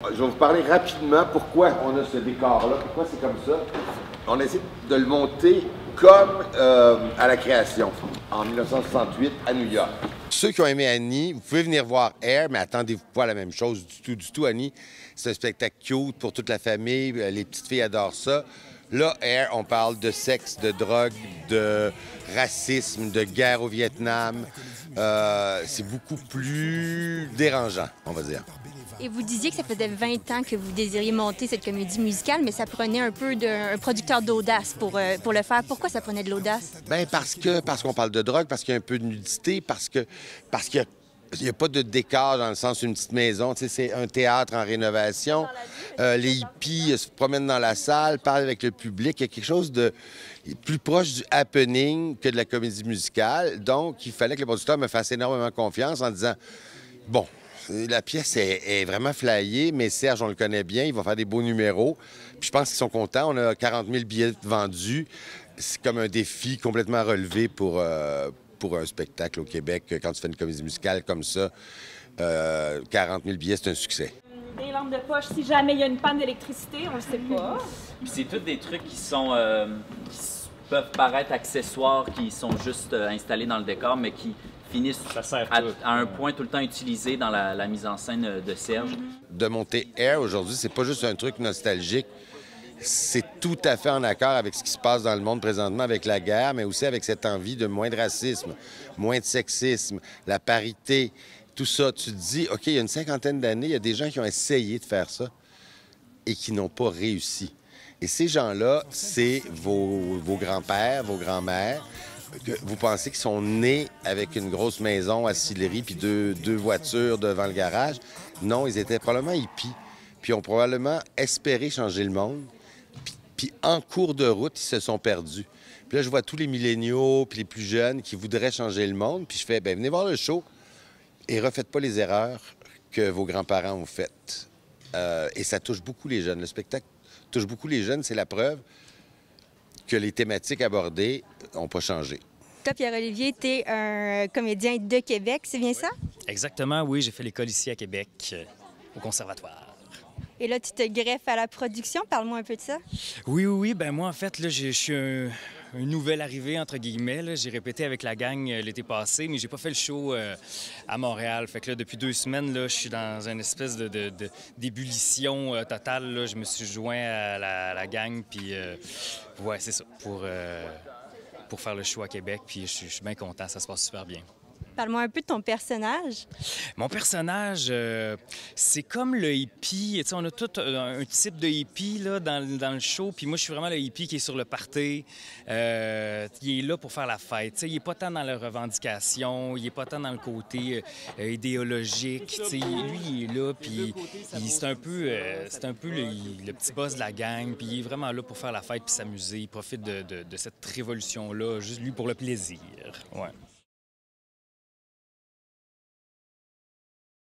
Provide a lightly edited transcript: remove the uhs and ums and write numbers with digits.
Je vais vous parler rapidement pourquoi on a ce décor-là, pourquoi c'est comme ça. On essaie de le monter comme à la création, en 1968 à New York. Ceux qui ont aimé Annie, vous pouvez venir voir Air, mais attendez-vous pas à la même chose du tout, Annie. C'est un spectacle cute pour toute la famille, les petites filles adorent ça. Là, Air, on parle de sexe, de drogue, de racisme, de guerre au Vietnam. C'est beaucoup plus dérangeant, on va dire. Et vous disiez que ça faisait 20 ans que vous désiriez monter cette comédie musicale, mais ça prenait un peu d'un producteur d'audace pour le faire. Pourquoi ça prenait de l'audace? Bien, parce qu'on parle de drogue, parce qu'il y a un peu de nudité, parce qu'il n'y a pas de décor dans le sens d'une petite maison. Tu sais, c'est un théâtre en rénovation. Les hippies se promènent dans la salle, parlent avec le public. Il y a quelque chose de plus proche du happening que de la comédie musicale. Donc, il fallait que le producteur me fasse énormément confiance en disant, bon, la pièce est vraiment flyée, mais Serge, on le connaît bien, il va faire des beaux numéros. Puis je pense qu'ils sont contents. On a 40 000 billets vendus. C'est comme un défi complètement relevé pour un spectacle au Québec. Quand tu fais une comédie musicale comme ça, 40 000 billets, c'est un succès. Des lampes de poche, si jamais il y a une panne d'électricité, on le sait pas. Puis c'est tous des trucs qui peuvent paraître accessoires, qui sont juste installés dans le décor, mais qui finissent à un point tout le temps utilisé dans la mise en scène de Serge. De monter Air aujourd'hui, c'est pas juste un truc nostalgique. C'est tout à fait en accord avec ce qui se passe dans le monde présentement, avec la guerre, mais aussi avec cette envie de moins de racisme, moins de sexisme, la parité, tout ça. Tu te dis, OK, il y a une cinquantaine d'années, il y a des gens qui ont essayé de faire ça et qui n'ont pas réussi. Et ces gens-là, c'est vos grands-pères, vos grands-mères. Vous pensez qu'ils sont nés avec une grosse maison à Sillery puis deux voitures devant le garage? Non, ils étaient probablement hippies, puis ont probablement espéré changer le monde. Puis en cours de route, ils se sont perdus. Puis là, je vois tous les milléniaux puis les plus jeunes qui voudraient changer le monde. Puis je fais, bien, venez voir le show et refaites pas les erreurs que vos grands-parents ont faites. Et ça touche beaucoup les jeunes. Le spectacle touche beaucoup les jeunes. C'est la preuve que les thématiques abordées n'ont pas changé. Toi, Pierre-Olivier, tu es un comédien de Québec, c'est bien ça? Exactement, oui. J'ai fait l'école ici à Québec, au Conservatoire. Et là, tu te greffes à la production. Parle-moi un peu de ça. Oui. Ben moi, en fait, là, je suis un nouvel arrivé, entre guillemets. Là. J'ai répété avec la gang l'été passé, mais j'ai pas fait le show à Montréal. Fait que là, depuis 2 semaines, là, je suis dans une espèce d'ébullition totale. Là. Je me suis joint à la gang, puis ouais, c'est ça, pour faire le show à Québec. Puis je suis bien content, ça se passe super bien. Parle-moi un peu de ton personnage. Mon personnage, c'est comme le hippie. Tu sais, on a tout un type de hippie là, dans le show. Puis moi, je suis vraiment le hippie qui est sur le party. Il est là pour faire la fête. Tu sais, il n'est pas tant dans la revendication, il n'est pas tant dans le côté idéologique. Tu sais, lui, il est là, puis c'est un peu le petit boss de la gang. Puis il est vraiment là pour faire la fête puis s'amuser. Il profite de cette révolution-là, juste lui pour le plaisir. Ouais.